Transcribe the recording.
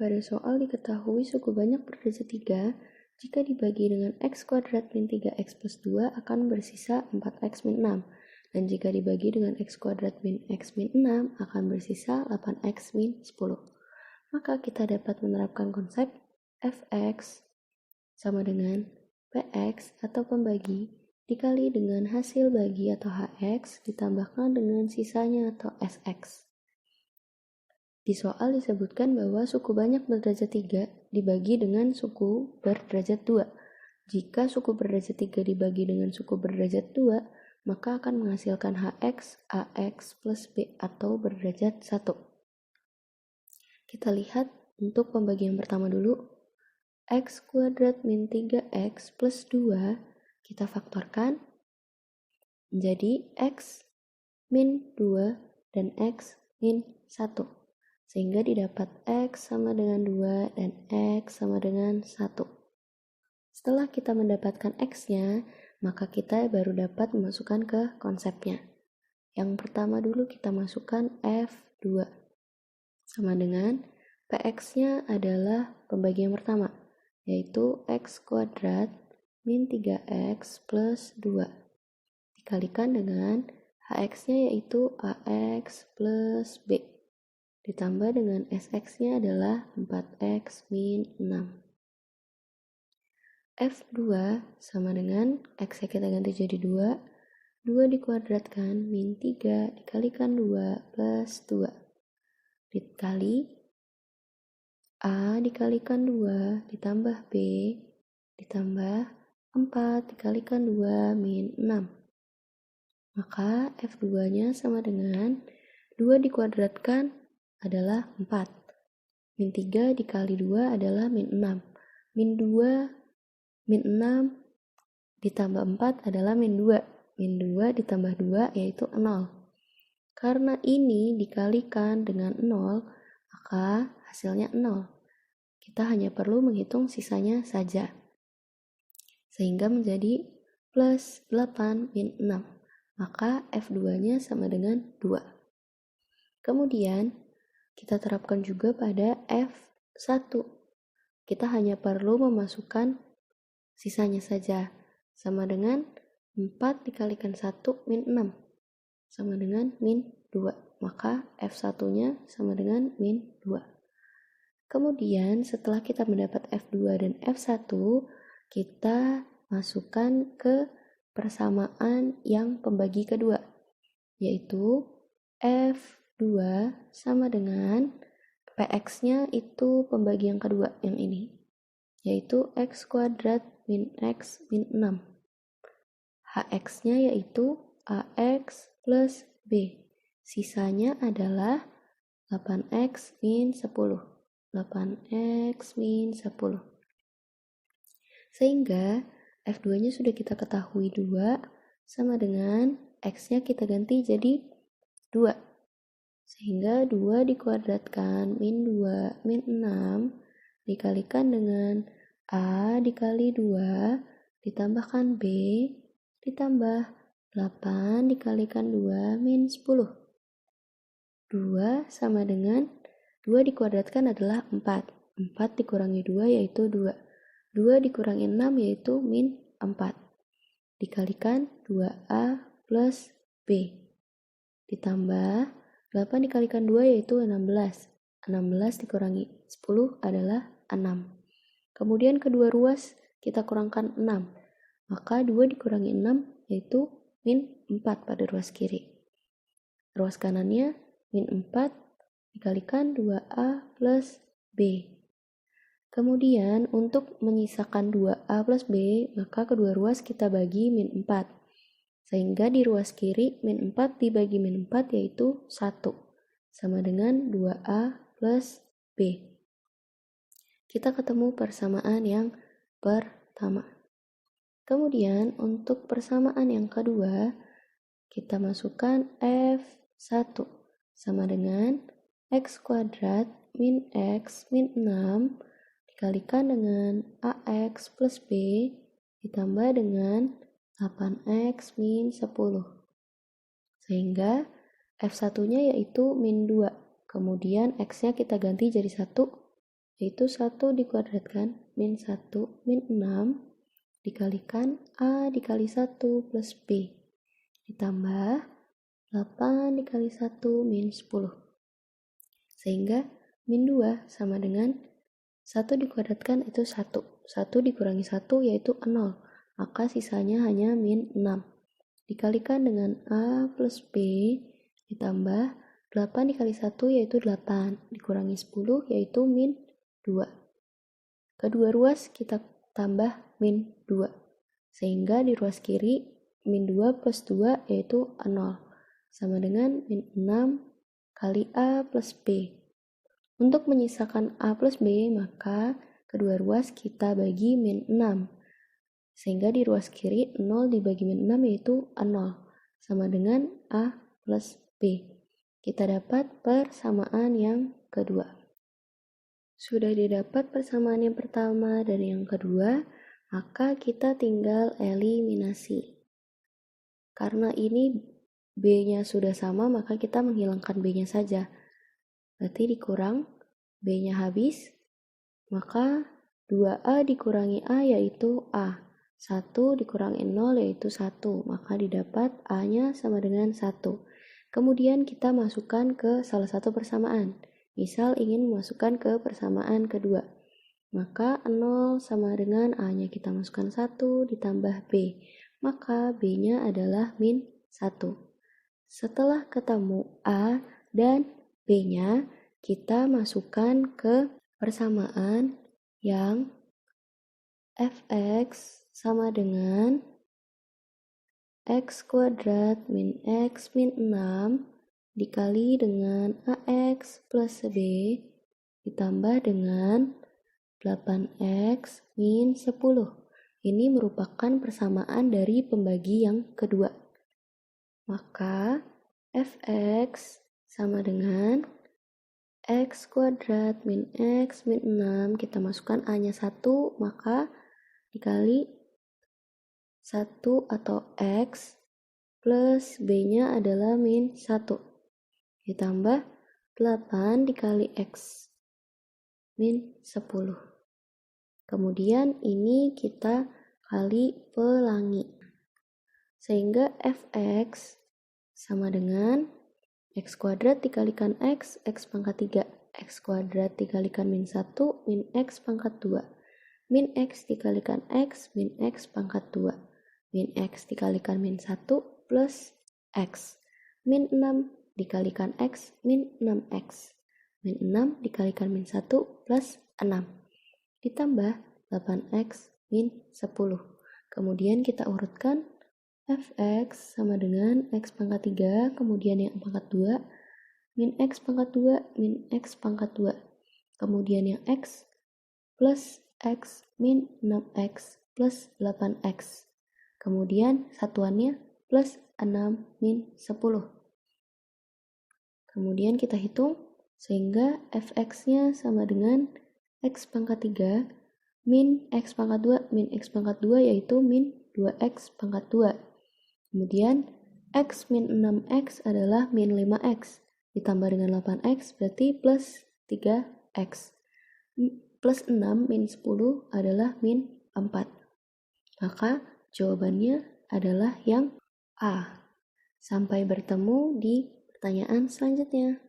Pada soal diketahui suku banyak berderajat 3, jika dibagi dengan x kuadrat min 3x plus 2 akan bersisa 4x min 6. Dan jika dibagi dengan x kuadrat min x min 6 akan bersisa 8x min 10. Maka kita dapat menerapkan konsep fx sama dengan px atau pembagi dikali dengan hasil bagi atau hx ditambahkan dengan sisanya atau sx. Di soal disebutkan bahwa suku banyak berderajat 3 dibagi dengan suku berderajat 2. Jika suku berderajat 3 dibagi dengan suku berderajat 2, maka akan menghasilkan hx, ax plus b atau berderajat 1. Kita lihat untuk pembagian pertama dulu. X kuadrat min 3x plus 2 kita faktorkan menjadi x min 2 dan x min 1. Sehingga didapat x sama dengan 2 dan x sama dengan 1. Setelah kita mendapatkan x-nya, maka kita baru dapat memasukkan ke konsepnya. Yang pertama dulu kita masukkan f2. Sama dengan px-nya adalah pembagian pertama, yaitu x kuadrat min 3x plus 2. Dikalikan dengan hx-nya yaitu ax plus b. Ditambah dengan sx-nya adalah 4x min 6. F2 sama dengan x-nya kita ganti jadi 2. 2 dikuadratkan min 3 dikalikan 2 plus 2. Dikali a dikalikan 2 ditambah b ditambah 4 dikalikan 2 min 6. Maka F2-nya sama dengan 2 dikuadratkan adalah 4. Min 3 dikali 2 adalah min 6. Min 2, min 6 ditambah 4 adalah min 2. Min 2 ditambah 2 yaitu 0. Karena ini dikalikan dengan 0, maka hasilnya 0. Kita hanya perlu menghitung sisanya saja. Sehingga menjadi plus 8 min 6. Maka F2-nya sama dengan 2. Kemudian, kita terapkan juga pada F1. Kita hanya perlu memasukkan sisanya saja. Sama dengan 4 dikalikan 1 min 6. Sama dengan min 2. Maka F1-nya sama dengan min 2. Kemudian setelah kita mendapat F2 dan F1, kita masukkan ke persamaan yang pembagi kedua. Yaitu F2 sama dengan px-nya itu pembagi yang kedua yang ini, yaitu x kuadrat min x min 6. Hx-nya yaitu ax plus b. Sisanya adalah 8x min 10. 8x min 10. Sehingga F2-nya sudah kita ketahui 2 sama dengan x-nya kita ganti jadi 2. Sehingga 2 dikuadratkan min 2 min 6 dikalikan dengan a dikali 2 ditambahkan b ditambah 8 dikalikan 2 min 10. 2 sama dengan 2 dikuadratkan adalah 4. 4 dikurangi 2 yaitu 2. 2 dikurangi 6 yaitu min 4. Dikalikan 2a plus b. Ditambah 8 dikalikan 2 yaitu 16. 16 dikurangi 10 adalah 6. Kemudian kedua ruas kita kurangkan 6. Maka 2 dikurangi 6 yaitu min 4 pada ruas kiri. Ruas kanannya min 4 dikalikan 2a plus b. Kemudian untuk menyisakan 2a plus b, maka kedua ruas kita bagi min 4. Sehingga di ruas kiri min 4 dibagi min 4 yaitu 1. Sama dengan 2a plus b. Kita ketemu persamaan yang pertama. Kemudian untuk persamaan yang kedua, kita masukkan F1 sama dengan x kuadrat min x min 6 dikalikan dengan ax plus b ditambah dengan 8x min 10. Sehingga F1-nya yaitu min 2. Kemudian x-nya kita ganti jadi 1, yaitu 1 dikuadratkan, min 1, min 6, dikalikan A dikali 1 plus B, ditambah 8 dikali 1 min 10. Sehingga min 2 sama dengan 1 dikuadratkan itu 1. 1 dikurangi 1 yaitu 0. Maka sisanya hanya min 6. Dikalikan dengan A plus B ditambah 8 dikali 1 yaitu 8. Dikurangi 10 yaitu min 2. Kedua ruas kita tambah min 2. Sehingga di ruas kiri min 2 plus 2 yaitu 0. Sama dengan min 6 kali A plus B. Untuk menyisakan A plus B, maka kedua ruas kita bagi min 6. Sehingga di ruas kiri 0 dibagi min 6 yaitu 0. Sama dengan A plus B. Kita dapat persamaan yang kedua. Sudah didapat persamaan yang pertama dan yang kedua, maka kita tinggal eliminasi. Karena ini B-nya sudah sama, maka kita menghilangkan B-nya saja. Berarti dikurang, B-nya habis, maka 2A dikurangi A yaitu A. 1 dikurangi 0 yaitu 1, maka didapat A-nya sama dengan 1. Kemudian kita masukkan ke salah satu persamaan. Misal ingin memasukkan ke persamaan kedua. Maka 0 sama dengan A-nya kita masukkan 1 ditambah B. Maka B-nya adalah min 1. Setelah ketemu A dan B-nya, kita masukkan ke persamaan yang fx sama dengan x kuadrat min x min 6 dikali dengan ax plus b ditambah dengan 8x min 10. Ini merupakan persamaan dari pembagi yang kedua. Maka fx sama dengan x kuadrat min x min 6, kita masukkan a-nya 1, maka dikali 1 atau x plus b-nya adalah min 1, ditambah 8 dikali x min 10. Kemudian ini kita kali pelangi. Sehingga fx sama dengan x kuadrat dikalikan x pangkat 3. X kuadrat dikalikan min 1, min x pangkat 2. Min x dikalikan x, min x pangkat 2. Min x dikalikan min 1 plus x. Min 6 dikalikan x, min 6x. Min 6 dikalikan min 1 plus 6. Ditambah 8x min 10. Kemudian kita urutkan fx sama dengan x pangkat 3, kemudian yang pangkat 2, min x pangkat 2, min x pangkat 2. Kemudian yang x plus x min 6x plus 8x. Kemudian satuannya plus 6 min 10. Kemudian kita hitung sehingga fx-nya sama dengan x pangkat 3 min x pangkat 2 min x pangkat 2 yaitu min 2x pangkat 2. Kemudian x min 6x adalah min 5x ditambah dengan 8x berarti plus 3x. Plus 6 min 10 adalah min 4. Maka jawabannya adalah yang A. Sampai bertemu di pertanyaan selanjutnya.